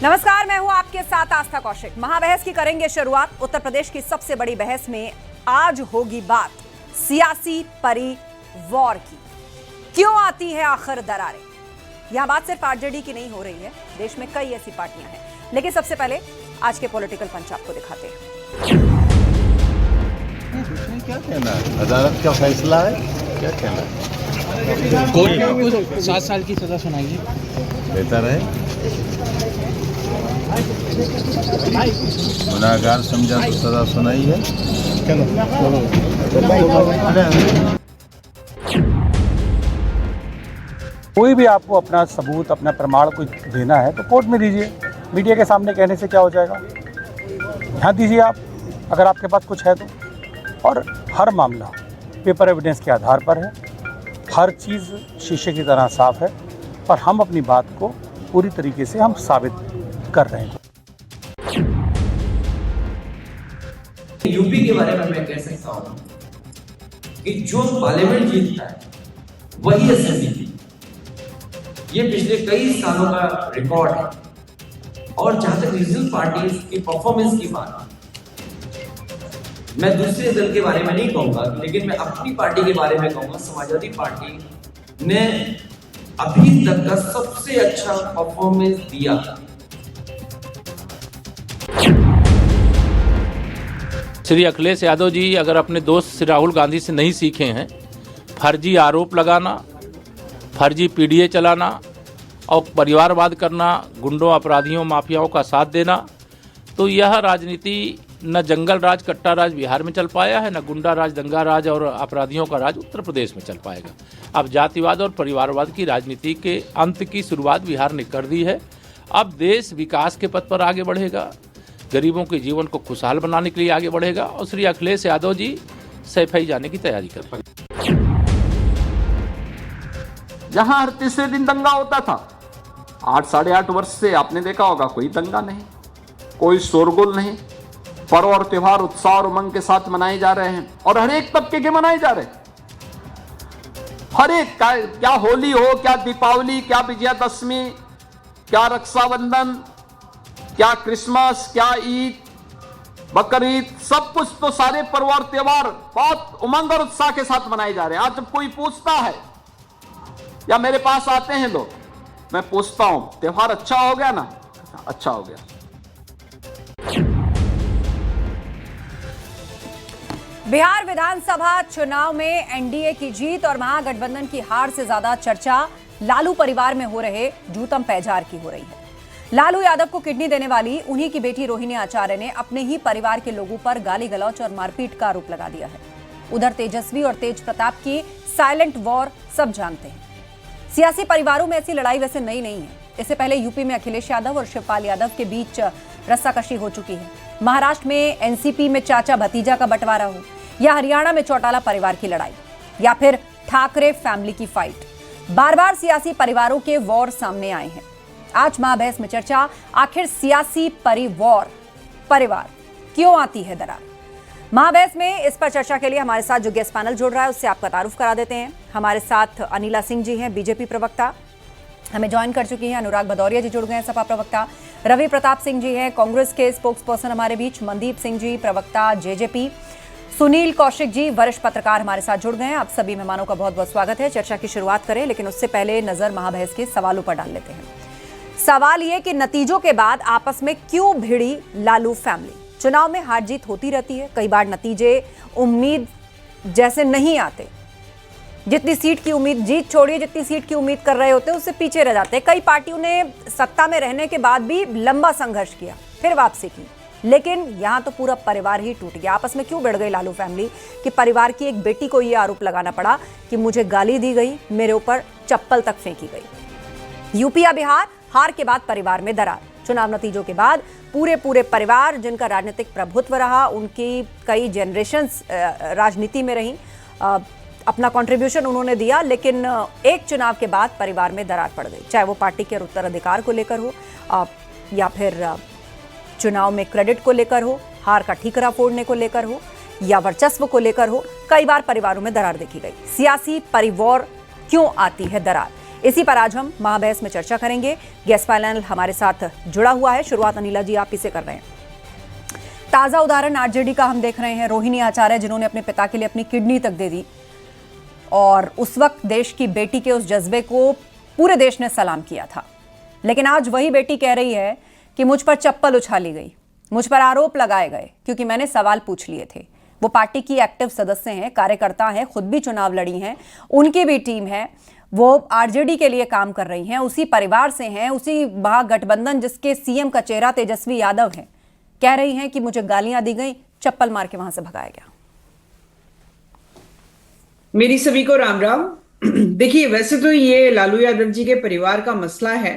नमस्कार, मैं हूं आपके साथ आस्था कौशिक। महाबहस की करेंगे शुरुआत। उत्तर प्रदेश की सबसे बड़ी बहस में आज होगी बात सियासी परिवार की। क्यों आती है आखिर दरारें? यह बात सिर्फ आरजेडी की नहीं हो रही है, देश में कई ऐसी पार्टियां हैं। लेकिन सबसे पहले आज के पॉलिटिकल पंच आपको दिखाते हैं। क्या कहना है? अदालत का फैसला है, क्या कहना है? कोर्ट ने 7 साल की सजा सुनाई है। बेहतर है, गुनाहगार समझा तो सजा सुनाई है। कोई भी आपको अपना सबूत, अपना प्रमाण कुछ देना है तो कोर्ट में दीजिए। मीडिया के सामने कहने से क्या हो जाएगा? यहाँ दीजिए आप, अगर आपके पास कुछ है तो। और हर मामला पेपर एविडेंस के आधार पर है, हर चीज़ शीशे की तरह साफ है और हम अपनी बात को पूरी तरीके से हम साबित कर रहे हैं। यूपी के बारे में मैं कह सकता हूं कि जो पार्लियामेंट जीतता है वही असेंबली जीतती। ये पिछले कई सालों का रिकॉर्ड है। और जहां तक रीजनल पार्टीज की परफॉर्मेंस की बात, मैं दूसरे दल के बारे में नहीं कहूंगा, लेकिन मैं अपनी पार्टी के बारे में कहूंगा। समाजवादी पार्टी ने अभी तक का सबसे अच्छा परफॉर्मेंस दिया। श्री अखिलेश यादव जी अगर अपने दोस्त श्री राहुल गांधी से नहीं सीखे हैं फर्जी आरोप लगाना, फर्जी पीडीए चलाना और परिवारवाद करना, गुंडों, अपराधियों, माफियाओं का साथ देना, तो यह राजनीति न जंगल राज, कट्टा राज बिहार में चल पाया है, न गुंडा राज, दंगा राज और अपराधियों का राज उत्तर प्रदेश में चल पाएगा। अब जातिवाद और परिवारवाद की राजनीति के अंत की शुरुआत बिहार ने कर दी है। अब देश विकास के पथ पर आगे बढ़ेगा, गरीबों के जीवन को खुशहाल बनाने के लिए आगे बढ़ेगा और श्री अखिलेश यादव जी सैफई जाने की तैयारी कर रहे हैं। जहां हर तीसरे दिन दंगा होता था, 8 साढ़े 8 वर्ष से आपने देखा होगा कोई दंगा नहीं, कोई शोरगुल नहीं। पर्व और त्योहार उत्साह और उमंग के साथ मनाए जा रहे हैं और हर एक तबके के मनाए जा रहे हैं। हर एक क्या होली हो, क्या दीपावली, क्या विजयादशमी, क्या रक्षाबंधन, क्या क्रिसमस, क्या ईद, बकरीद, सब कुछ तो सारे पर्व और त्योहार बहुत उमंग और उत्साह के साथ मनाए जा रहे हैं। आज जब कोई पूछता है या मेरे पास आते हैं लोग, मैं पूछता हूं त्योहार अच्छा हो गया ना? अच्छा हो गया। बिहार विधानसभा चुनाव में एनडीए की जीत और महागठबंधन की हार से ज्यादा चर्चा लालू परिवार में हो रहे जूतम पैजार की हो रही है। लालू यादव को किडनी देने वाली उन्हीं की बेटी रोहिणी आचार्य ने अपने ही परिवार के लोगों पर गाली गलौच और मारपीट का आरोप लगा दिया है। उधर तेजस्वी और तेज प्रताप की साइलेंट वॉर सब जानते हैं। सियासी परिवारों में ऐसी लड़ाई वैसे नई नहीं है। इससे पहले यूपी में अखिलेश यादव और शिवपाल यादव के बीच रस्साकशी हो चुकी है। महाराष्ट्र में एनसीपी में चाचा भतीजा का बंटवारा हो, या हरियाणा में चौटाला परिवार की लड़ाई, या फिर ठाकरे फैमिली की फाइट, बार बार सियासी परिवारों के वॉर सामने आए हैं। आज महाबहस में चर्चा, आखिर सियासी परिवार क्यों आती है दरार? महाबहस में इस पर चर्चा के लिए हमारे साथ जो गेस्ट पैनल जुड़ रहा है उससे आपका तारुफ करा देते हैं। हमारे साथ अनिला सिंह जी हैं, बीजेपी प्रवक्ता, हमें ज्वाइन कर चुकी हैं। अनुराग भदौरिया जी जुड़ गए हैं, सपा प्रवक्ता। रवि प्रताप सिंह जी हैं, कांग्रेस के स्पोक्स पर्सन हमारे बीच। मनदीप सिंह जी, प्रवक्ता जेजेपी। सुनील कौशिक जी, वरिष्ठ पत्रकार, हमारे साथ जुड़ गए हैं। आप सभी मेहमानों का बहुत बहुत स्वागत है। चर्चा की शुरुआत करें, लेकिन उससे पहले नजर महाबहस के सवालों पर डाल लेते हैं। सवाल यह कि नतीजों के बाद आपस में क्यों भिड़ी लालू फैमिली? चुनाव में हार जीत होती रहती है, कई बार नतीजे उम्मीद जैसे नहीं आते। जितनी सीट की उम्मीद, जीत छोड़िए, जितनी सीट की उम्मीद कर रहे होते हैं उससे पीछे रह जाते हैं। कई पार्टियों ने सत्ता में रहने के बाद भी लंबा संघर्ष किया, फिर वापसी की, लेकिन यहां तो पूरा परिवार ही टूट गया। आपस में क्यों भिड़ गई लालू फैमिली कि परिवार की एक बेटी को यह आरोप लगाना पड़ा कि मुझे गाली दी गई, मेरे ऊपर चप्पल तक फेंकी गई। यूपी या बिहार, हार के बाद परिवार में दरार। चुनाव नतीजों के बाद पूरे परिवार जिनका राजनीतिक प्रभुत्व रहा, उनकी कई जनरेशंस राजनीति में रही, अपना कंट्रीब्यूशन उन्होंने दिया, लेकिन एक चुनाव के बाद परिवार में दरार पड़ गई। चाहे वो पार्टी के उत्तराधिकार को लेकर हो या फिर चुनाव में क्रेडिट को लेकर हो, हार का ठीकरा फोड़ने को लेकर हो, या वर्चस्व को लेकर हो, कई बार परिवारों में दरार देखी गई। सियासी परिवार क्यों आती है दरार? इसी पर आज हम महाबहस में चर्चा करेंगे। गेस्ट पैनल हमारे साथ जुड़ा हुआ है। शुरुआत अनिला जी आप इसे कर रहे हैं। ताजा उदाहरण आरजेडी का हम देख रहे हैं। रोहिणी आचार्य जिन्होंने अपने पिता के लिए अपनी किडनी तक दे दी और उस वक्त देश की बेटी के उस जज्बे को पूरे देश ने सलाम किया था। लेकिन आज वही बेटी कह रही है कि मुझ पर चप्पल उछाली गई, मुझ पर आरोप लगाए गए क्योंकि मैंने सवाल पूछ लिए थे। वो पार्टी की एक्टिव सदस्य हैं, कार्यकर्ता हैं, खुद भी चुनाव लड़ी हैं, उनकी भी टीम है, वो आरजेडी के लिए काम कर रही हैं, उसी परिवार से हैं, उसी महागठबंधन जिसके सीएम का चेहरा तेजस्वी यादव है। कह रही हैं कि मुझे गालियां दी गई, चप्पल मार के वहां से भगाया गया। मेरी सभी को राम राम। देखिए, वैसे तो ये लालू यादव जी के परिवार का मसला है,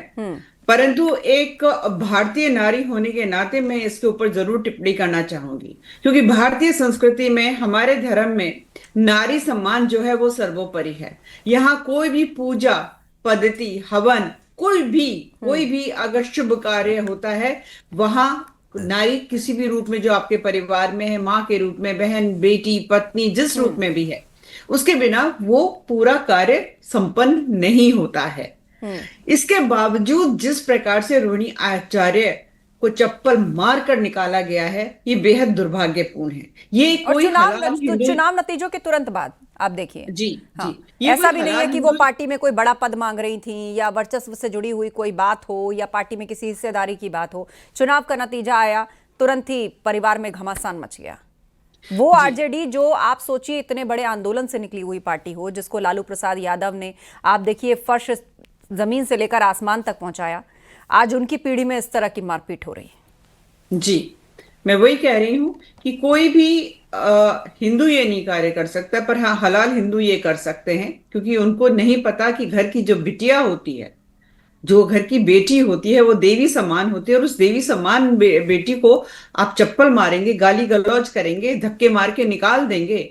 परंतु एक भारतीय नारी होने के नाते मैं इसके ऊपर जरूर टिप्पणी करना चाहूंगी, क्योंकि भारतीय संस्कृति में, हमारे धर्म में नारी सम्मान जो है वो सर्वोपरि है। यहाँ कोई भी पूजा पद्धति, हवन, कोई भी अगर शुभ कार्य होता है, वहां नारी किसी भी रूप में जो आपके परिवार में है, माँ के रूप में, बहन, बेटी, पत्नी, जिस रूप में भी है, उसके बिना वो पूरा कार्य संपन्न नहीं होता है। इसके बावजूद जिस प्रकार से रोहिणी आचार्य को चप्पल मारकर निकाला गया है, ये बेहद दुर्भाग्यपूर्ण है। ये कोई चुनाव नतीजों के तुरंत बाद आप देखिए जी, हाँ, जी, ऐसा भी नहीं है कि वो पार्टी में कोई बड़ा पद मांग रही थी या वर्चस्व से जुड़ी हुई कोई बात हो या पार्टी में किसी हिस्सेदारी की बात हो। चुनाव का नतीजा आया, तुरंत ही परिवार में घमासान मच गया। वो आरजेडी जो आप सोचिए इतने बड़े आंदोलन से निकली हुई पार्टी हो, जिसको लालू प्रसाद यादव ने आप देखिए फर्श जमीन से लेकर आसमान तक पहुंचाया, आज उनकी पीढ़ी में इस तरह की मारपीट हो रही है। जी, मैं वही कह रही हूं कि कोई भी हिंदू ये नहीं कार्य कर सकता, पर हाँ, हलाल हिंदू ये कर सकते हैं, क्योंकि उनको नहीं पता कि घर की जो बिटिया होती है, जो घर की बेटी होती है, वो देवी समान होती है, और उस देवी समान बेटी को आप चप्पल मारेंगे, गाली गलौज करेंगे, धक्के मार के निकाल देंगे।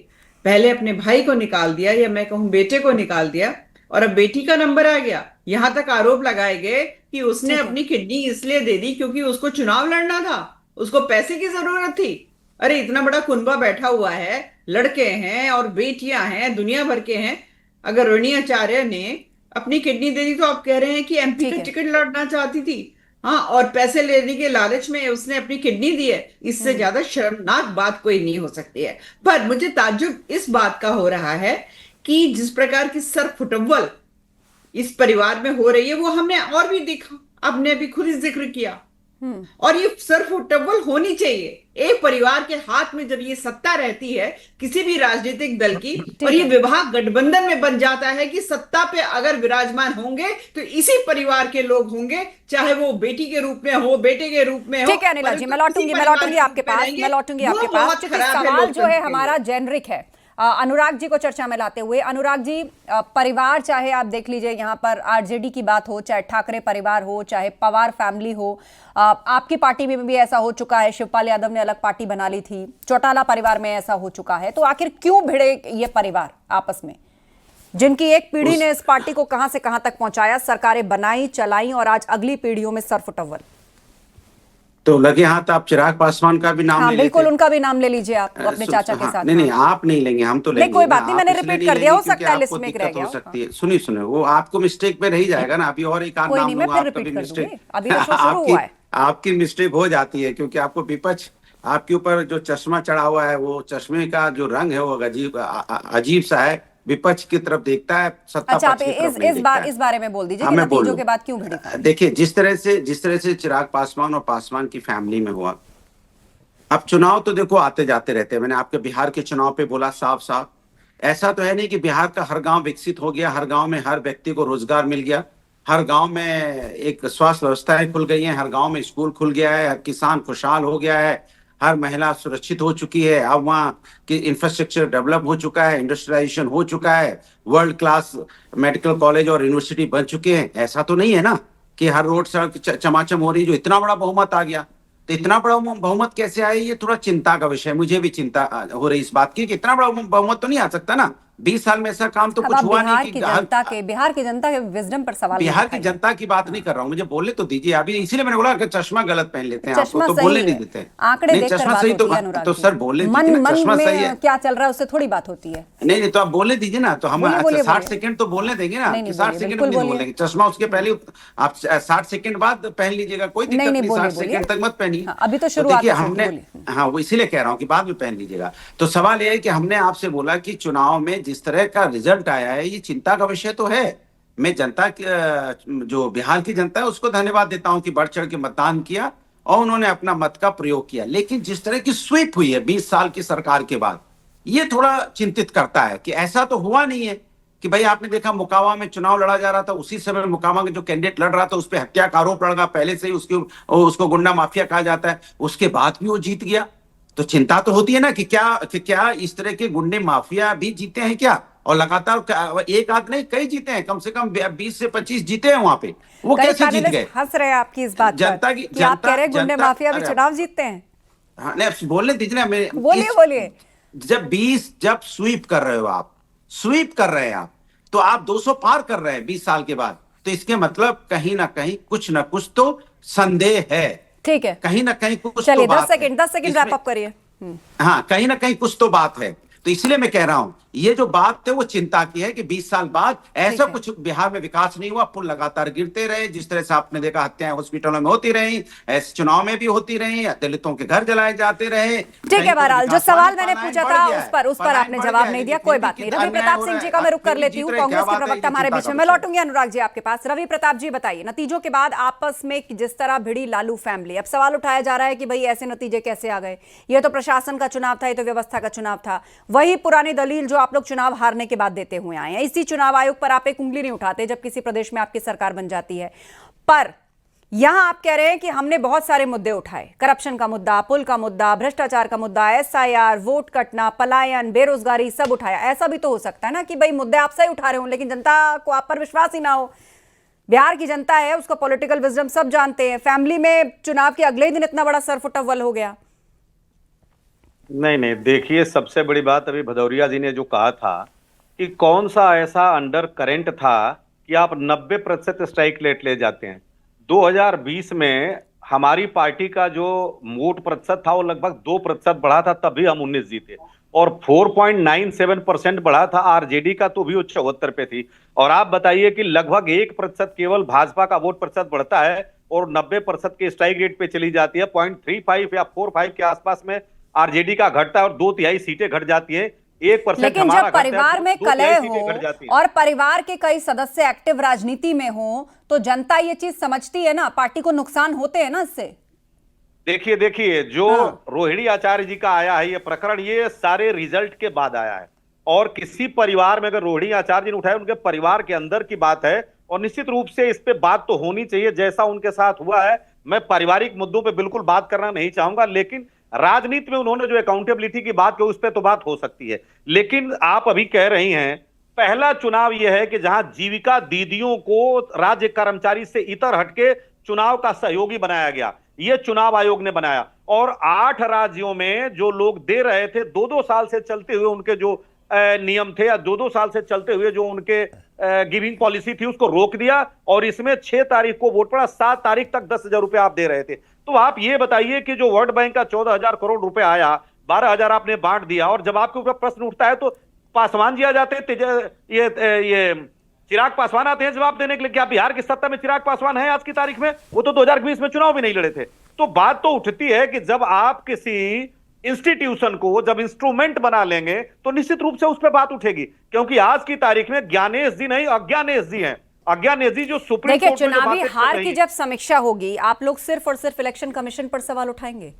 पहले अपने भाई को निकाल दिया, या मैं कहूं बेटे को निकाल दिया, और अब बेटी का नंबर आ गया। यहां तक आरोप लगाए गए कि उसने अपनी किडनी इसलिए दे दी क्योंकि उसको चुनाव लड़ना था, उसको पैसे की जरूरत थी। अरे इतना बड़ा कुनबा बैठा हुआ है, लड़के हैं और बेटियां हैं, दुनिया भर के हैं। अगर रोहिणी आचार्य ने अपनी किडनी दे दी तो आप कह रहे हैं कि एमपी का टिकट लड़ना चाहती थी, हाँ, और पैसे लेने के लालच में उसने अपनी किडनी दी है। इससे ज्यादा शर्मनाक बात कोई नहीं हो सकती है। पर मुझे ताज्जुब इस बात का हो रहा है कि जिस प्रकार की सर फुटव्वल इस परिवार में हो रही है, वो हमने और भी देखा, आपने भी खुद ही जिक्र किया, और ये सर फुटव्वल होनी चाहिए। एक परिवार के हाथ में जब ये सत्ता रहती है किसी भी राजनीतिक दल की, और ये विवाह गठबंधन में बन जाता है कि सत्ता पे अगर विराजमान होंगे तो इसी परिवार के लोग होंगे, चाहे वो बेटी के रूप में हो, बेटे के रूप में हो। ठीक है अनिला जी, मैं लौटूंगी आपके पास, क्योंकि सवाल जो है हमारा जेनरिक है। अनुराग जी को चर्चा में लाते हुए, अनुराग जी, परिवार चाहे आप देख लीजिए, यहाँ पर आरजेडी की बात हो, चाहे ठाकरे परिवार हो, चाहे पवार फैमिली हो, आपकी पार्टी में भी ऐसा हो चुका है, शिवपाल यादव ने अलग पार्टी बना ली थी, चौटाला परिवार में ऐसा हो चुका है। तो आखिर क्यों भिड़े ये परिवार आपस में, जिनकी एक पीढ़ी ने इस पार्टी को कहां से कहां तक पहुंचाया, सरकारें बनाई, चलाई, और आज अगली पीढ़ियों में सरफुटव्वल। तो लगे हाथ आप चिराग पासवान का भी नाम हाँ, ले बिल्कुल, लेते। उनका भी नाम ले लीजिए आप अपने चाचा के साथ। नहीं, आप नहीं लेंगे, हम तो लेंगे। नहीं, कोई बात नहीं, मैंने रिपीट कर दिया, हो सकता है लिस्ट में में रह गया हो सकती है। सुनिए, वो आपको मिस्टेक पे रह जाएगा ना, अभी और एक आध नाम लूंगा, आप कभी मिस्टेक, अभी तो शो शुरू हुआ है। आपकी मिस्टेक हो जाती है, क्योंकि आपको विपक्ष, आपके ऊपर जो चश्मा चढ़ा हुआ है, वो चश्मे का जो रंग है वो अजीब सा है, विपक्ष की तरफ देखता है, सत्ता अच्छा, पक्ष की तरफ नहीं देखता है। इस बारे में बोल दीजिए कि नतीजों के बाद क्यों भिड़ी। देखिए, जिस तरह से चिराग पासवान और पासवान की फैमिली में हुआ, अब चुनाव तो देखो आते जाते रहते हैं। मैंने आपके बिहार के चुनाव पे बोला साफ, ऐसा तो है नहीं कि बिहार का हर गांव विकसित हो गया, हर गांव में हर व्यक्ति को रोजगार मिल गया, हर गांव में एक स्वास्थ्य व्यवस्थाएं खुल गई हैं, हर गांव में स्कूल खुल गया है, हर किसान खुशहाल हो गया है, हर महिला सुरक्षित हो चुकी है, अब वहाँ की इंफ्रास्ट्रक्चर डेवलप हो चुका है, इंडस्ट्रियलाइजेशन हो चुका है, वर्ल्ड क्लास मेडिकल कॉलेज और यूनिवर्सिटी बन चुके हैं। ऐसा तो नहीं है ना कि हर रोड सड़क चमाचम हो रही, जो इतना बड़ा बहुमत आ गया। तो इतना बड़ा बहुमत कैसे आया, ये थोड़ा चिंता का विषय है। मुझे भी चिंता हो रही इस बात की कि इतना बड़ा बहुमत तो नहीं आ सकता ना, 20 साल में ऐसा काम तो अब कुछ आप हुआ बिहार नहीं की कि बिहार की जनता के विजडम पर सवाल बिहार मत की उठाइए। जनता की बात नहीं कर रहा हूँ, मुझे बोलने तो दीजिए अभी, इसीलिए मैंने बोला अगर चश्मा गलत पहन लेते हैं आपको चश्मा तो सही बोलने नहीं है, देते हैं। आंकड़े नहीं देखकर चश्मा बात सही होती है अनुराग तो जी। सर बोलने मन दीजिए ना, मन चश्मा सही है। में क्या चल रहा है उससे थोड़ी बात होती है। नहीं तो आप बोलने दीजिए ना, तो हम बोलिए, अच्छा बोलिए, 60 बोलिए। सेकंड तो बोलने देंगे ना, नहीं, कि नहीं, 60 बोलिए, सेकंड बिल्कुल भी नहीं बोलिए। बोलेंगे। चश्मा उसके पहले आप 60 सेकंड बाद पहन लीजिएगा, कोई दिक्कत नहीं, नहीं, बोलिए, 60 सेकंड तक मत पहनिए। हाँ, अभी तो शुरुआत देखिए है, हमने, बोलिए। हाँ वो इसीलिए कह रहा हूँ कि बाद में पहन लीजिएगा। तो सवाल यह है कि हमने आपसे बोला कि चुनाव में जिस तरह का रिजल्ट आया है ये चिंता का विषय तो है। मैं जनता की जो बिहार की जनता है उसको धन्यवाद देता हूं कि बढ़ चढ़ के मतदान किया और उन्होंने अपना मत का प्रयोग किया। लेकिन जिस तरह की स्वीप हुई है 20 साल की सरकार के बाद, ये थोड़ा चिंतित करता है कि ऐसा तो हुआ नहीं है कि भाई आपने देखा मुकावा में चुनाव लड़ा जा रहा था, उसी समय मुकावा में जो कैंडिडेट लड़ रहा था उस पर हत्या का आरोप लगा, पहले से ही उसको गुंडा माफिया कहा जाता है, उसके बाद भी वो जीत गया। तो चिंता तो होती है ना कि क्या इस तरह के गुंडे माफिया भी जीते हैं क्या? और लगातार एक आध नहीं कई जीते हैं, कम से कम 20 से 25 जीते हैं वहां पे। वो कई कैसे जीत पैनलिस्ट गए? हंस रहे हैं आपकी इस बात जनता पर की कि आप कह रहे हैं गुंडे माफिया भी अरे, चुनाव जीतते हैं। हाँ नहीं बोलने दीजिए ना, मैं बोलिए। जब स्वीप कर रहे हो आप, स्वीप कर रहे हैं आप, तो आप 200 पार कर रहे हैं 20 साल के बाद, तो इसके मतलब कहीं ना कहीं कुछ ना कुछ तो संदेह है। ठीक है, कहीं ना कहीं कुछ चलिए तो 10 सेकंड रैप अप करिए। हाँ कहीं ना कहीं कुछ तो बात है। तो इसलिए मैं कह रहा हूं ये जो बात है वो चिंता की है कि 20 साल बाद ऐसा कुछ बिहार में विकास नहीं हुआ, पुल लगातार गिरते रहे, जिस तरह से आपने देखा हत्याएं हॉस्पिटलों में होती रही, ऐसे चुनाव में भी होती रही, दलितों के घर जलाए जाते रहे। ठीक है, बहरहाल जो सवाल मैंने पूछा था उस पर आपने जवाब नहीं दिया, कोई बात नहीं। रवि प्रताप सिंह जी का मैं रुख कर लेती हूँ, कांग्रेस के प्रवक्ता हमारे बीच में। मैं लौटूंगी अनुराग जी आपके पास। रवि प्रताप जी बताइए, नतीजों के बाद आपस में जिस तरह भिड़ी लालू फैमिली, अब सवाल उठाया जा रहा है कि भाई ऐसे नतीजे कैसे आ गए? ये तो प्रशासन का चुनाव था, ये तो व्यवस्था का चुनाव था, वही पुरानी दलील जो आप लोग चुनाव हारने के बाद देते हुए आए हैं। इसी चुनाव आयोग पर आप एक उंगली नहीं उठाते जब किसी प्रदेश में आपकी सरकार बन जाती है, पर यहां आप कह रहे हैं कि हमने बहुत सारे मुद्दे उठाए, करप्शन का मुद्दा, पुल का मुद्दा, भ्रष्टाचार का मुद्दा, SIR, वोट कटना, पलायन, बेरोजगारी, सब उठाया। ऐसा भी तो हो सकता है ना कि भाई मुद्दे आप सही उठा रहे हो लेकिन जनता को आप पर विश्वास ही ना हो। बिहार की जनता है, उसका पॉलिटिकल विजडम सब जानते हैं, फैमिली में चुनाव के अगले दिन इतना बड़ा सरफुटअव्वल हो गया। नहीं देखिए, सबसे बड़ी बात अभी भदौरिया जी ने जो कहा था कि कौन सा ऐसा अंडर करंट था कि आप 90% स्ट्राइक रेट ले जाते हैं। 2020 में हमारी पार्टी का जो वोट प्रतिशत था वो लगभग 2% बढ़ा था, तभी हम 19 जीते, और 4.97% बढ़ा था आरजेडी का, तो भी वो 74 पे थी। और आप बताइए कि लगभग 1% केवल भाजपा का वोट प्रतिशत बढ़ता है और 90% के स्ट्राइक रेट पे चली जाती है। 0.35 या 45 के आसपास में आरजेडी का घटता है और 2/3 सीटें घट जाती है। 1% लेकिन जब परिवार में कलह हो और परिवार के कई सदस्य एक्टिव राजनीति में हो तो जनता ये चीज समझती है ना, पार्टी को नुकसान होते हैं ना इससे। देखिए जो रोहिणी आचार्य जी का आया है ये प्रकरण, ये सारे रिजल्ट के बाद आया है, और किसी परिवार में अगर रोहिणी आचार्य जी ने उठाया, उनके परिवार के अंदर की बात है, और निश्चित रूप से इस पे बात तो होनी चाहिए जैसा उनके साथ हुआ है। मैं पारिवारिक मुद्दों पे बिल्कुल बात करना नहीं चाहूंगा, लेकिन राजनीति में उन्होंने जो अकाउंटेबिलिटी की बात की उस पर तो बात हो सकती है। लेकिन आप अभी कह रही हैं पहला चुनाव यह है कि जहां जीविका दीदियों को राज्य कर्मचारी से इतर हटके चुनाव का सहयोगी बनाया गया, यह चुनाव आयोग ने बनाया, और 8 राज्यों में जो लोग दे रहे थे 2-2 साल से चलते हुए उनके जो नियम थे या 2-2 साल से चलते हुए जो उनके गिविंग पॉलिसी थी उसको रोक दिया, और इसमें 6 तारीख को वोट पड़ा, 7 तारीख तक 10,000 रुपए आप दे रहे थे। तो आप ये बताइए कि जो वर्ल्ड बैंक का 14,000 करोड़ रुपए आया, 12,000 आपने बांट दिया, और जब आपके ऊपर प्रश्न उठता है तो पासवान जी आ जाते हैं, ये चिराग पासवान आते हैं जवाब देने के लिए। क्या बिहार की सत्ता में चिराग पासवान है आज की तारीख में? वो तो 2020 में चुनाव भी नहीं लड़े थे। तो बात तो उठती है कि जब आप किसी इंस्टीट्यूशन को जब इंस्ट्रूमेंट बना लेंगे तो निश्चित रूप से उस पर बात उठेगी, क्योंकि आज की तारीख में ज्ञानेश जी नहीं अज्ञानेश जी हैं। अज्ञानेश जी जो सुप्रीम कोर्ट में चुनावी हार की जब समीक्षा होगी आप लोग सिर्फ और सिर्फ इलेक्शन कमीशन पर सवाल उठाएंगे?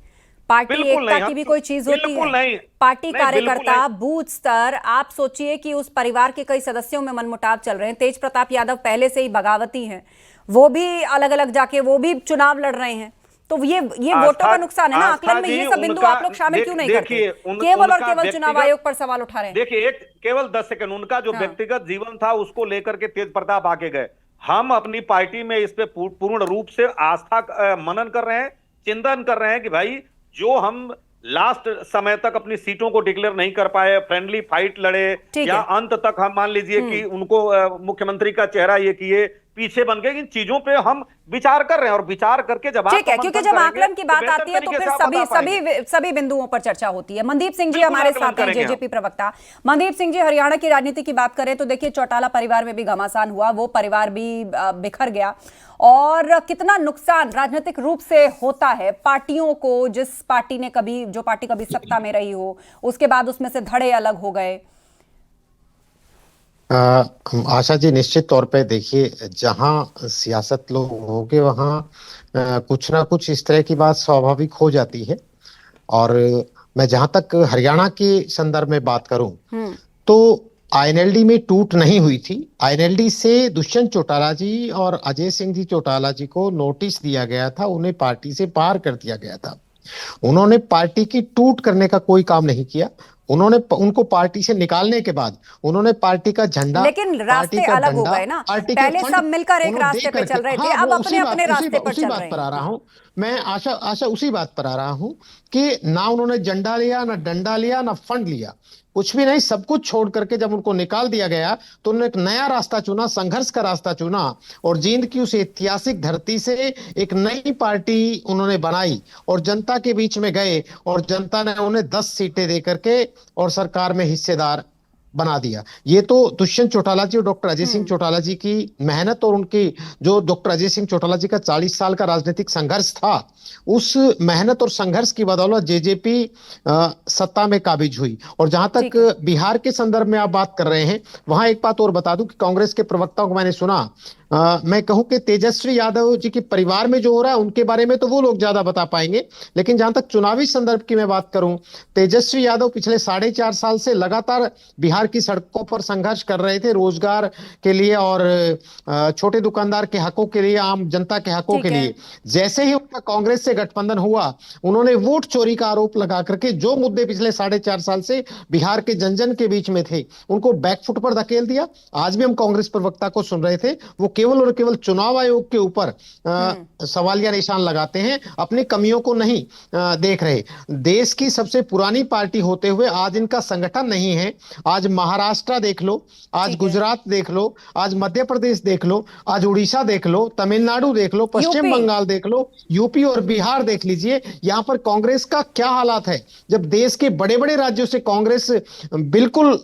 पार्टी एकता की भी कोई चीज होती है, पार्टी कार्यकर्ता बूथ स्तर। आप सोचिए कि उस परिवार के कई सदस्यों में मनमुटाव चल रहे हैं। तेज प्रताप यादव पहले से ही बगावती हैं, वो भी अलग अलग जाके वो भी चुनाव लड़ रहे हैं, तो ये वोटों का नुकसान है ना। आकलन में ये सब बिंदु आप लोग शामिल क्यों नहीं करते? केवल और केवल चुनाव आयोग पर सवाल उठा रहे हैं। देखिए केवल 10 सेकंड, उनका जो व्यक्तिगत जीवन था उसको लेकर के तेज प्रताप आके गए। हम अपनी पार्टी में इस पे पूर्ण रूप से आस्था मनन कर रहे हैं, चिंतन कर रहे हैं कि भाई जो हम लास्ट समय तक अपनी सीटों को डिक्लेयर नहीं कर पाए, फ्रेंडली फाइट लड़े, ठीक या है। अंत तक हम मान लीजिए कि उनको मुख्यमंत्री का चेहरा ये किए, पीछे बन गए। इन चीजों पे हम विचार कर रहे हैं और विचार करके जब ठीक है, क्योंकि जब आकलन की बात आती है तो फिर सभी बिंदुओं पर चर्चा होती है। मनदीप सिंह जी हमारे साथ हैं, जेजेपी प्रवक्ता। मनदीप सिंह जी, हरियाणा की राजनीति की बात करें तो देखिए चौटाला परिवार में भी घमासान हुआ, वो परिवार भी बिखर गया, और कितना नुकसान राजनीतिक रूप से होता है पार्टियों को। जिस पार्टी ने जो पार्टी कभी सत्ता में रही हो, उसके बाद उसमें से धड़े अलग हो गए। आशा जी, निश्चित तौर पे देखिए, जहां सियासत लोग होंगे वहां कुछ ना कुछ इस तरह की बात स्वाभाविक हो जाती है। और मैं जहां तक हरियाणा के संदर्भ में बात करूं तो आईएनएलडी में टूट नहीं हुई थी। आईएनएलडी से दुष्यंत चौटाला जी और अजय सिंह जी चौटाला जी को नोटिस दिया गया था, उन्हें पार्टी से बाहर कर दिया गया था। उन्होंने पार्टी की टूट करने का कोई काम नहीं किया। उनको पार्टी से निकालने के बाद उन्होंने पार्टी का झंडा, लेकिन रास्ते अलग हो गए ना, पहले सब मिलकर एक रास्ते पे चल रहे थे, अब अपने अपने रास्ते पर चल रहे हैं। आ रहा हूं मैं, आशा उसी बात पर आ रहा हूं कि ना उन्होंने झंडा लिया, ना डंडा लिया, ना फंड लिया, कुछ भी नहीं। सब कुछ छोड़ करके जब उनको निकाल दिया गया तो उन्होंने एक नया रास्ता चुना, संघर्ष का रास्ता चुना, और जींद की उस ऐतिहासिक धरती से एक नई पार्टी उन्होंने बनाई और जनता के बीच में गए, और जनता ने उन्हें 10 सीटें दे करके और सरकार में हिस्सेदार बना दिया। ये तो दुष्यंत चौटाला जी और डॉक्टर अजय सिंह चौटाला जी की मेहनत और उनकी जो डॉक्टर अजय सिंह चौटाला जी का 40 साल का राजनीतिक संघर्ष था, उस मेहनत और संघर्ष की बदौलत जेजेपी सत्ता में काबिज हुई। और जहां तक बिहार के संदर्भ में आप बात कर रहे हैं, वहां एक बात और बता दूं कि कांग्रेस के प्रवक्ताओं को मैंने सुना, मैं कहूं कि तेजस्वी यादव जी के परिवार में जो हो रहा है उनके बारे में तो वो लोग ज्यादा बता पाएंगे, लेकिन जहां तक चुनावी संदर्भ की मैं बात करूं, तेजस्वी यादव पिछले 4.5 साल से लगातार बिहार की सड़कों पर संघर्ष कर रहे थे, रोजगार के लिए और छोटे दुकानदार के हकों के लिए, आम जनता के हकों के लिए। जैसे ही उनका कांग्रेस से गठबंधन हुआ, उन्होंने वोट चोरी का आरोप लगा करके जो मुद्दे पिछले 4.5 साल से बिहार के जन जन के बीच में थे, उनको बैकफुट पर धकेल दिया। आज भी हम कांग्रेस प्रवक्ता को सुन रहे थे, वो केवल और केवल चुनाव आयोग के ऊपर सवालिया निशान लगाते हैं, अपनी कमियों को नहीं देख रहे। देश की सबसे पुरानी पार्टी होते हुए आज इनका संगठन नहीं है। आज महाराष्ट्र देख लो, आज गुजरात देख लो, आज मध्य प्रदेश देख लो, आज उड़ीसा देख लो, तमिलनाडु देख लो, पश्चिम बंगाल देख लो, यूपी और बिहार देख लीजिए। यहाँ पर कांग्रेस का क्या हालात है। जब देश के बड़े बड़े राज्यों से कांग्रेस बिल्कुल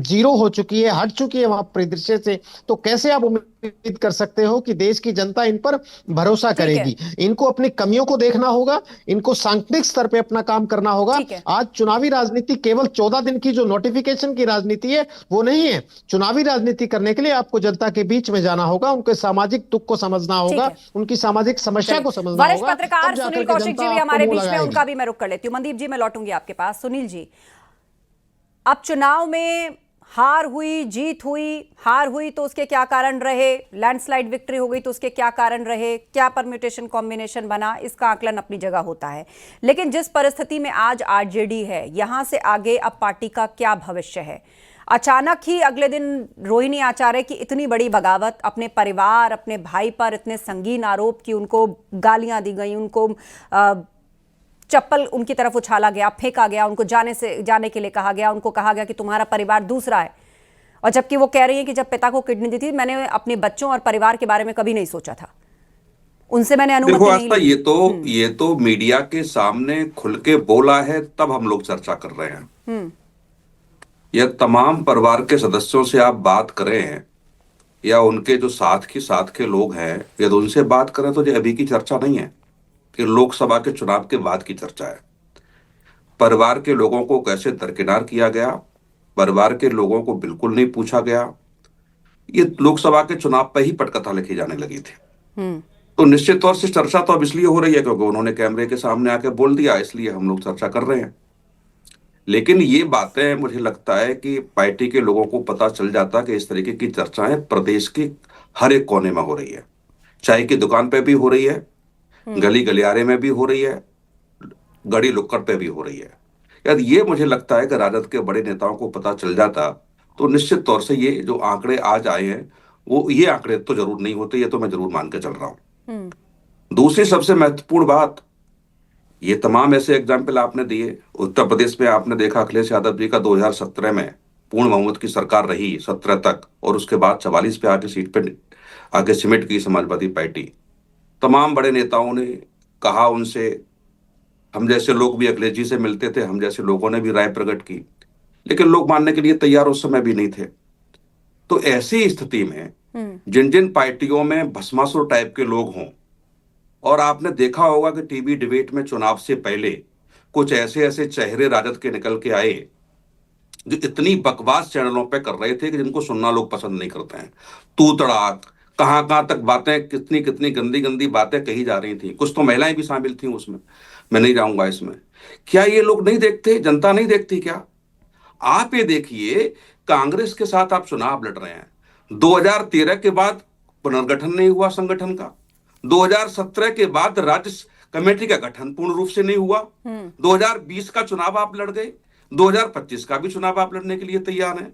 जीरो हो चुकी है, हट चुकी है वहां परिदृश्य से, तो कैसे आप उम्मीद कर सकते हो कि देश की जनता इन पर भरोसा करेगी। इनको अपनी कमियों को देखना होगा, इनको सांगठनिक स्तर पे अपना काम करना होगा। आज चुनावी राजनीति केवल 14 दिन की जो नोटिफिकेशन की राजनीति है वो नहीं है। चुनावी राजनीति करने के लिए आपको जनता के बीच में जाना होगा, उनके सामाजिक दुख को समझना होगा, उनकी सामाजिक समस्या को समझना होगा। वरिष्ठ पत्रकार सुनील कौशिक जी भी हमारे बीच में, उनका भी मैं रुख कर लेती हूँ। मनदीप जी, मैं लौटूंगी आपके पास। सुनील जी, अब चुनाव में हार हुई, जीत हुई, हार हुई तो उसके क्या कारण रहे, लैंडस्लाइड विक्ट्री हो गई तो उसके क्या कारण रहे, क्या परम्यूटेशन कॉम्बिनेशन बना, इसका आकलन अपनी जगह होता है। लेकिन जिस परिस्थिति में आज आरजेडी है, यहां से आगे अब पार्टी का क्या भविष्य है। अचानक ही अगले दिन रोहिणी आचार्य की इतनी बड़ी बगावत, अपने परिवार, अपने भाई पर इतने संगीन आरोप कि उनको गालियां दी गई, उनको चप्पल उनकी तरफ उछाला गया, फेंका गया, उनको जाने के लिए कहा गया, उनको कहा गया कि तुम्हारा परिवार दूसरा है। और जबकि वो कह रही है कि जब पिता को किडनी दी थी, मैंने अपने बच्चों और परिवार के बारे में कभी नहीं सोचा था, उनसे मैंने अनुमति नहीं ली। ये तो मीडिया के सामने खुल के बोला है, तब हम लोग चर्चा कर रहे हैं। यह तमाम परिवार के सदस्यों से आप बात करें या उनके जो साथ के लोग हैं, यदि उनसे बात करें तो ये अभी की चर्चा नहीं है, कि लोकसभा के चुनाव के बाद की चर्चा है। परिवार के लोगों को कैसे दरकिनार किया गया, परिवार के लोगों को बिल्कुल नहीं पूछा गया। ये लोकसभा के चुनाव पर ही पटकथा लिखी जाने लगी थी। तो निश्चित तौर से चर्चा तो अब इसलिए हो रही है क्योंकि उन्होंने कैमरे के सामने आके बोल दिया, इसलिए हम लोग चर्चा कर रहे हैं। लेकिन ये बातें मुझे लगता है कि पार्टी के लोगों को पता चल जाता कि इस तरीके की चर्चाएं प्रदेश के हर एक कोने में हो रही है। चाय की दुकान पे भी हो रही है, गली गलियारे में भी हो रही है, गड़ी लुक्कड़ पे भी हो रही है। यार ये मुझे लगता है कि राजद के बड़े नेताओं को पता चल जाता तो निश्चित तौर से ये जो आंकड़े आज आए हैं, वो ये आंकड़े तो जरूर नहीं होते, ये तो मैं जरूर मान के चल रहा हूं। दूसरी सबसे महत्वपूर्ण बात ये तमाम ऐसे एग्जाम्पल आपने दिए। उत्तर प्रदेश में आपने देखा अखिलेश यादव जी का 2017 में पूर्ण बहुमत की सरकार रही 17 तक, और उसके बाद 44 पे आके सीट पे आगे सिमट गई समाजवादी पार्टी। तमाम बड़े नेताओं ने कहा, उनसे हम जैसे लोग भी अखिलेश जी से मिलते थे, हम जैसे लोगों ने भी राय प्रकट की, लेकिन लोग मानने के लिए तैयार उस समय भी नहीं थे। तो ऐसी स्थिति में जिन जिन पार्टियों में भस्मासुर टाइप के लोग हों, और आपने देखा होगा कि टीवी डिबेट में चुनाव से पहले कुछ ऐसे ऐसे चेहरे राजद के निकल के आए जो इतनी बकवास चैनलों पे कर रहे थे कि जिनको सुनना लोग पसंद नहीं करते हैं। तू तड़ाक, कहां तक बातें, कितनी कितनी गंदी गंदी बातें कही जा रही थी। कुछ तो महिलाएं भी शामिल थी उसमें, मैं नहीं जाऊंगा इसमें। क्या ये लोग नहीं देखते, जनता नहीं देखती क्या? आप ये देखिए, कांग्रेस के साथ आप चुनाव लड़ रहे हैं। 2013 के बाद पुनर्गठन नहीं हुआ संगठन का। 2017 के बाद राज्य कमेटी का गठन पूर्ण रूप से नहीं हुआ। 2020 का चुनाव आप लड़ गए, 2025 का भी चुनाव आप लड़ने के लिए तैयार हैं,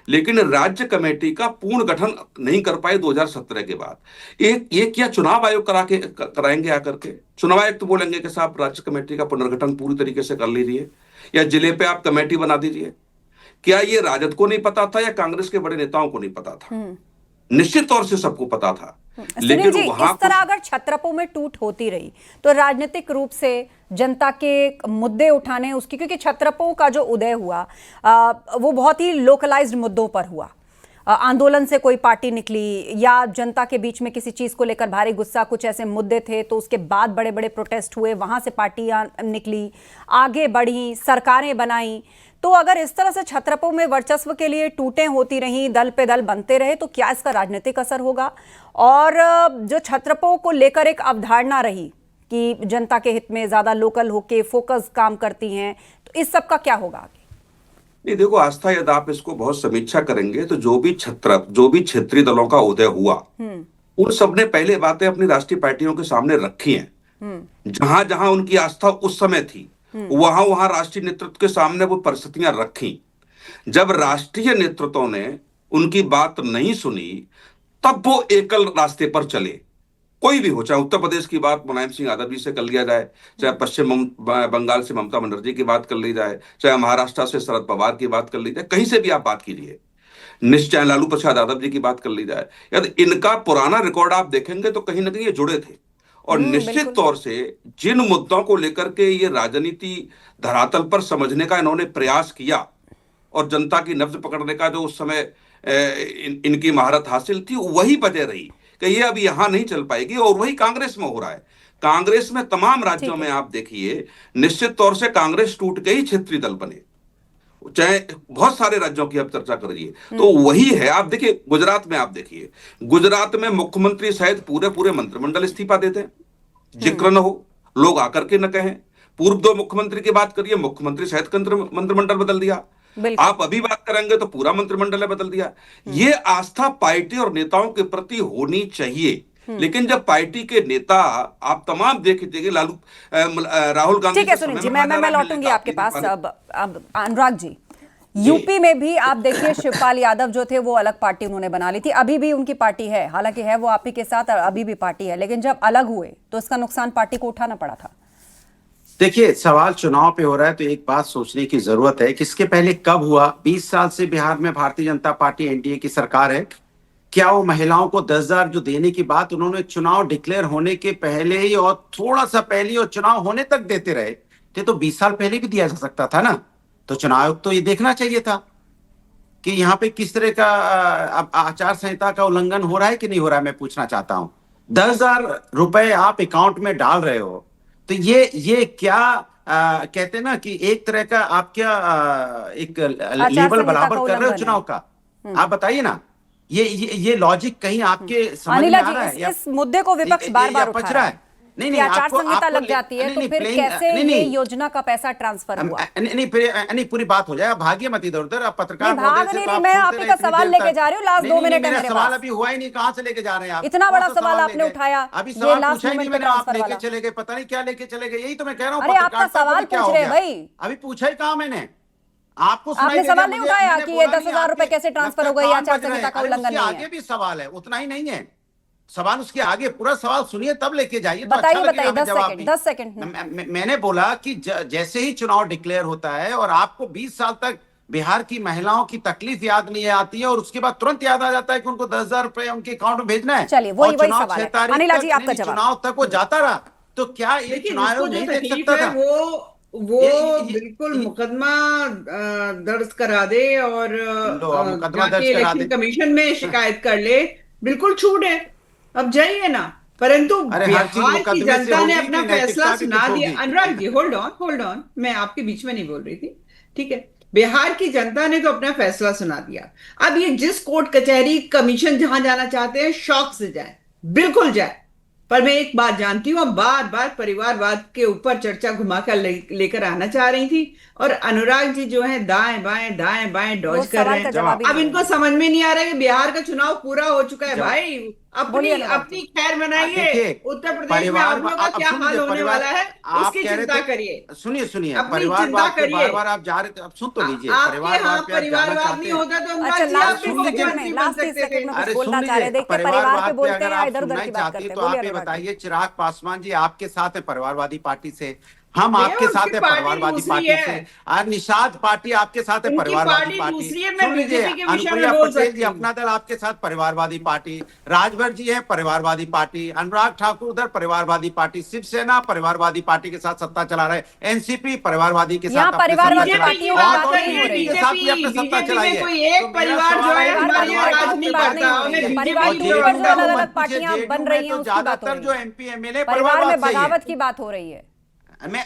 लेकिन राज्य कमेटी का पूर्ण गठन नहीं कर पाए 2017 के बाद। ये क्या चुनाव आयोग कराएंगे आकर के? चुनाव आयोग तो बोलेंगे कि साहब राज्य कमेटी का पुनर्गठन पूरी तरीके से कर लीजिए, या जिले पे आप कमेटी बना दीजिए। क्या ये राजद को नहीं पता था या कांग्रेस के बड़े नेताओं को नहीं पता था? निश्चित तौर से सबको पता था। लेकिन जी, इस तरह अगर छत्रपों में टूट होती रही तो राजनीतिक रूप से जनता के मुद्दे उठाने उसकी, क्योंकि छत्रपों का जो उदय हुआ वो बहुत ही लोकलाइज्ड मुद्दों पर हुआ। आंदोलन से कोई पार्टी निकली या जनता के बीच में किसी चीज को लेकर भारी गुस्सा, कुछ ऐसे मुद्दे थे तो उसके बाद बड़े बड़े प्रोटेस्ट हुए, वहां से पार्टियां निकली, आगे बढ़ी, सरकारें बनाई। तो अगर इस तरह से छत्रपों में वर्चस्व के लिए टूटें होती रहीं, दल पे दल बनते रहे, तो क्या इसका राजनीतिक असर होगा? और जो छत्रपों को लेकर एक अवधारणा रही कि जनता के हित में ज्यादा लोकल होके फोकस काम करती हैं, तो इस सब का क्या होगा आगे? नहीं देखो आस्था, यदि आप इसको बहुत समीक्षा करेंगे तो जो भी क्षेत्रीय दलों का उदय हुआ, उन सब ने पहले बातें अपनी राष्ट्रीय पार्टियों के सामने रखी हैं। जहां जहां उनकी आस्था उस समय थी, वहां वहां राष्ट्रीय नेतृत्व के सामने वो परिस्थितियां रखी। जब राष्ट्रीय नेतृत्व ने उनकी बात नहीं सुनी, तब वो एकल रास्ते पर चले। कोई भी हो, चाहे उत्तर प्रदेश की बात मुलायम सिंह यादव जी से कर लिया जाए, चाहे पश्चिम बंगाल से ममता बनर्जी की बात कर ली जाए, चाहे महाराष्ट्र से शरद पवार की बात कर ली जाए, कहीं से भी आप बात कीजिए, निश्चय लालू प्रसाद यादव जी की बात कर ली जाए, यदि इनका पुराना रिकॉर्ड आप देखेंगे तो कहीं ना कहीं ये जुड़े थे। और निश्चित तौर से जिन मुद्दों को लेकर के ये राजनीति धरातल पर समझने का इन्होंने प्रयास किया और जनता की नब्ज पकड़ने का जो उस समय इनकी महारत हासिल थी, वही वजह रही कि ये अब यहां नहीं चल पाएगी। और वही कांग्रेस में हो रहा है। कांग्रेस में तमाम राज्यों में आप देखिए, निश्चित तौर से कांग्रेस टूट के ही क्षेत्रीय दल बने, चाहे बहुत सारे राज्यों की आप चर्चा कर रही तो वही है। आप देखिए गुजरात में, आप देखिए गुजरात में मुख्यमंत्री सहित पूरे मंत्रिमंडल इस्तीफा देते हैं, जिक्र न हो, लोग आकर के न कहें। पूर्व दो मुख्यमंत्री की बात करिए, मुख्यमंत्री सहित मंत्रिमंडल बदल दिया। आप अभी बात करेंगे तो पूरा मंत्रिमंडल बदल दिया। ये आस्था पार्टी और नेताओं के प्रति होनी चाहिए। लेकिन जब पार्टी के नेता, आप तमाम देख लीजिए, राहुल गांधी, ठीक है सुनील जी, मैं लौटूंगी आपके पास। अब अनुराग जी, यूपी में भी आप देखिए शिवपाल यादव जो थे वो अलग पार्टी उन्होंने बना ली थी, अभी भी उनकी पार्टी है, हालांकि है वो आप ही के साथ, अभी भी पार्टी है, लेकिन जब अलग हुए तो इसका नुकसान पार्टी को उठाना पड़ा था। देखिए, सवाल चुनाव पे हो रहा है तो एक बात सोचने की जरूरत है कि इसके पहले कब हुआ? 20 साल से बिहार में भारतीय जनता पार्टी एनडीए की सरकार है। क्या वो महिलाओं को 10,000 जो देने की बात उन्होंने चुनाव डिक्लेयर होने के पहले ही और थोड़ा सा पहले और चुनाव होने तक देते रहे थे? तो 20 साल पहले भी दिया जा सकता था ना। तो चुनाव आयोग तो ये देखना चाहिए था कि यहाँ पे किस तरह का आचार संहिता का उल्लंघन हो रहा है कि नहीं हो रहा है। मैं पूछना चाहता हूँ, 10,000 रुपए आप अकाउंट में डाल रहे हो तो ये क्या कहते हैं ना कि एक तरह का आप क्या एक लेवल बराबर कर रहे हो चुनाव का? आप बताइए ना, ये लॉजिक कहीं आपके समझ में आ रहा है? इस मुद्दे को विपक्ष बार बार उठा रहा है। नहीं, आचार संहिता लग जाती है तो फिर कैसे ये योजना का पैसा ट्रांसफर हुआ? नहीं, पूरी बात हो जाए, आप भागिए मत इधर उधर। आप पत्रकार मैं आपके का सवाल लेके जा रही हूँ, लास्ट 2 मिनट है मेरे पास। सवाल अभी हुआ ही नहीं, कहाँ से लेके जा रहे हैं आप? इतना बड़ा सवाल आपने उठाया, अभी सवाल पूछा ही नहीं मैंने, आप लेके चले गए, पता नहीं क्या लेके चले गए। यही तो मैं कह रहा हूँ, आपका सवाल पूछ रहे भाई, अभी पूछा ही कहा मैंने आपको? आपने सवाल नहीं उठाया कि ये 10,000 रुपए कैसे ट्रांसफर हो गए, आचार संहिता का उल्लंघन नहीं है? आगे भी सवाल है, उतना ही नहीं है। सवाल उसके आगे, पूरा सवाल सुनिए तब लेके जाइए तो बताइए अच्छा लगेगा बताइए, हमें 10 जवाब सेकंड भी। 10 सेकंड। मैंने बोला कि जैसे ही चुनाव डिक्लेयर होता है और आपको 20 साल तक बिहार की महिलाओं की तकलीफ याद नहीं आती है और उसके बाद तुरंत याद आ जाता है कि उनको 10,000 रुपए उनके अकाउंट में भेजना है। चलिए, वही और चुनाव सवाल है। 6 तारीख अनिला तक, जी, आपका नहीं, जवाब। चुनाव तक वो जाता रहा, तो क्या ये लेकिन चुनाव उसको जो नहीं देख तकलीफ सकता है था? वो ये- बिल्कुल मुकदमा दर्ज करा दे और लो, अब मुकदमा दर्ज जाके करा दे। इलेक्शन कमीशन में शिकायत कर ले, बिल्कुल छूट है, अब जाइए ना। परंतु अरे हर चीज बिहार की मुकदमे से जनता ने होगी अपना कि फैसला नैतिकता भी सुना कुछ दिया। होगी। अनुराग जी, होल्ड ऑन, मैं आपके बीच में नहीं बोल रही थी, ठीक है। बिहार की जनता ने तो अपना फैसला सुना दिया। अब ये जिस कोर्ट कचहरी कमीशन जहां जाना चाहते हैं, शौक से जाए, बिल्कुल जाए। पर मैं एक बात जानती हूँ, बार बार परिवारवाद के ऊपर चर्चा घुमाकर लेकर आना चाह रही थी, और अनुराग जी जो है दाएं बाएं वो डॉज कर सवाल रहे का हैं। जवाब ही अब नहीं इनको है। समझ में नहीं आ रहा है कि बिहार का चुनाव पूरा हो चुका है। भाई बोलिए अपनी अनुराग अपनी खैर मनाइए। देखिए, उत्तर प्रदेश में परिवार आप लोगों का अब क्या सुन हाल लीजिए, होने परिवार वाला है, आप उसकी कह रहे चिंता थे, करिए। सुनिए अपनी परिवारवाद चिंता पे करिए। बार बार आप जा रहे थे, अब सुन तो लीजिए, आपके परिवारवाद यहाँ पे आप जाना परिवारवाद चाहते नहीं हैं। होता तो अच्छा, अनुराग जी लास्ट आप भी 30 सेकंड में मुख्यमंत्री बन सकते थे। कुछ अरे बोलना सुन चाह रहे लीजिए, देखते परिवार पे परिवारवाद पे बोलते अगर हैं या आप इधर उधर सुनना की ही बात चाहती करते है हैं। तो बोलिए आप ये अनुराग जी। बताइए, चिराग पासवान जी आपके साथ है परिवारवादी पार्टी से, हम भैया, आपके साथ उनकी है पार्टी परिवारवादी दूसरी पार्टी है। से, और निषाद पार्टी आपके साथ है उनकी परिवारवादी पार्टी पार्टी। दूसरी है, मैं सुन लीजिए, बीजेपी के विषय में अनुप्रिया बोल पटेल सकती जी हूँ। अपना दल आपके साथ परिवारवादी पार्टी, राजभर जी है परिवारवादी पार्टी, अनुराग ठाकुर उधर परिवारवादी पार्टी, शिवसेना परिवारवादी पार्टी के साथ सत्ता चला रहा है, एनसीपी परिवारवादी के यहाँ साथ अपनी परिवारवादी सत्ता पार्टियों चलाई की है, बात और नहीं हो रही बीजेपी के साथ भी अपनी सत्ता बीजेपी चलाई में है। कोई एक तो मेरा परिवार जो सवाल है है, हमारे यहाँ परिवारवाद राज की नहीं बात करता, नहीं हो रही हमें है। परिवार बीजेपी के ऊपर जो अलग अलग पूछिए, पार्टियां JDU बन में रही हैं तो उसकी बात हो ज्यादातर रही जो है। एमपी एमएलए परिवार में परिवारवाद से ही है। बगावत की बात हो रही है।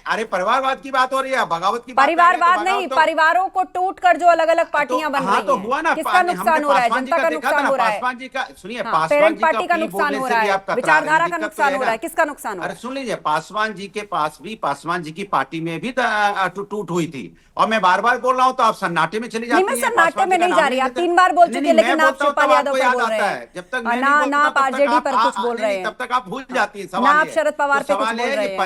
अरे परिवारवाद की बात हो रही है, बगावत की बात परिवारवाद तो नहीं, बगावत परिवारों को टूट कर जो अलग अलग पार्टियां बन हाँ रही तो हैं, हुआ ना, किसका नुकसान हो रहा है? जनता का नुकसान हो रहा है। पासवान जी का सुनिए, हाँ, पासवान पेरेंट जी पार्टी का प्ली नुकसान बोलने हो से रहा भी है, आप कतरा रहे हैं, विचारधारा का दिक्कत तो नुकसान ये हो ना। रहा है, किसका नुकसान हो अरे रहा है? सुन लीजिए, पासवान जी के पास भी पासवान जी की पार्टी में भी टूट हुई थी, और मैं बार बार बोल रहा हूँ तो आप सन्नाटे में चली नहीं, जाती मैं हैं। सन्नाटे पासवान में जी का नहीं नाम जा रही, आप लेते। 3 बार बोल नहीं, चुके हैं, नहीं, लेकिन मैं आप बोलता हूँ शिवपाल तब यादव आपको पर याद बोल रहे आता हैं, है, जब तक मैं ना नहीं ना बोलता आप तब तक आरजेडी आप पर कुछ बोल नहीं, रहे हैं, तब तक आप भूल जाती है। ना सवाल आप शरद पवार पे कुछ सवाल बोल है रहे कि हैं।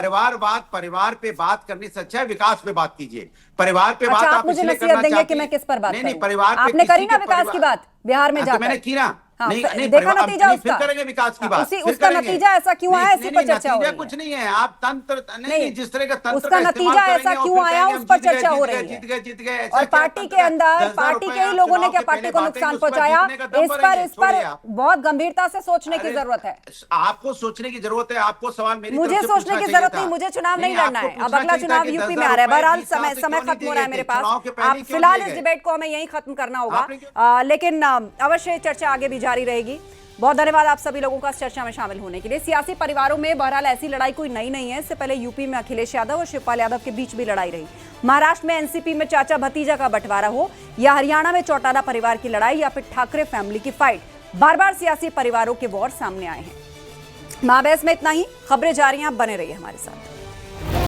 परिवार पे बात करने से अच्छा है विकास पे बात कीजिए। परिवार पे बात अच्छा, आप आप मुझे इसलिए नसीहत करना देंगे कि चाहती मैं किस पर बात नहीं, नहीं, करूं? परिवार पे आपने किसी करी ना के विकास की परिवार- बात बिहार में हाँ, जाकर। तो मैंने की ना। हाँ, नहीं, नहीं, देखा परिवार- नतीजा नहीं, फिर उसका। करेंगे विकास की बात, फिर उसका करेंगे। नतीजा ऐसा क्यों आया, नहीं, इसी नहीं, पर चर्चा हो नतीजा रही कुछ है। नहीं है, आप तंत्र नहीं, जिस तरह का तंत्र उसका का इस्तेमाल नतीजा करेंगे ऐसा और क्यों फिर आया, कहेंगे उस हम पर जीत गए, चर्चा हो रही जीत है। गए, जीत गए। और पार्टी के अंदर पार्टी के ही लोगों ने क्या पार्टी को नुकसान पहुंचाया, इस पर बहुत गंभीरता से सोचने की जरूरत है। आपको सोचने की जरूरत है, आपको सवाल मेरी मुझे तरफ से सोचने पूछना की चाहिए जरूरत था। नहीं, मुझे चुनाव नहीं लड़ना आपको है। अब पूछना अगला चाहिए था चुनाव कि यूपी 10,000 में आ रहा है। बहरहाल रुपए 20 साल से समय क्यों नहीं खत्म हो रहा है दिए मेरे थे? पास। चुनाव के पहले अब क्यों फिलहाल दिए इस गए? डिबेट को हमें यहीं खत्म करना होगा, आपने लेकिन अवश्य चर्चा आगे भी जारी रहेगी। बहुत धन्यवाद आप सभी लोगों का इस चर्चा में शामिल होने के लिए। सियासी परिवारों में बहरहाल ऐसी लड़ाई कोई नई नहीं है। इससे पहले यूपी में अखिलेश यादव और शिवपाल यादव के बीच भी लड़ाई रही। महाराष्ट्र में एनसीपी में चाचा भतीजा का बंटवारा हो, या हरियाणा में चौटाला परिवार की लड़ाई, या फिर ठाकरे फैमिली की फाइट, बार बार सियासी परिवारों के वॉर सामने आए हैं। महाबहस में इतना ही। खबरें जारी हैं, आप बने रहिए हमारे साथ।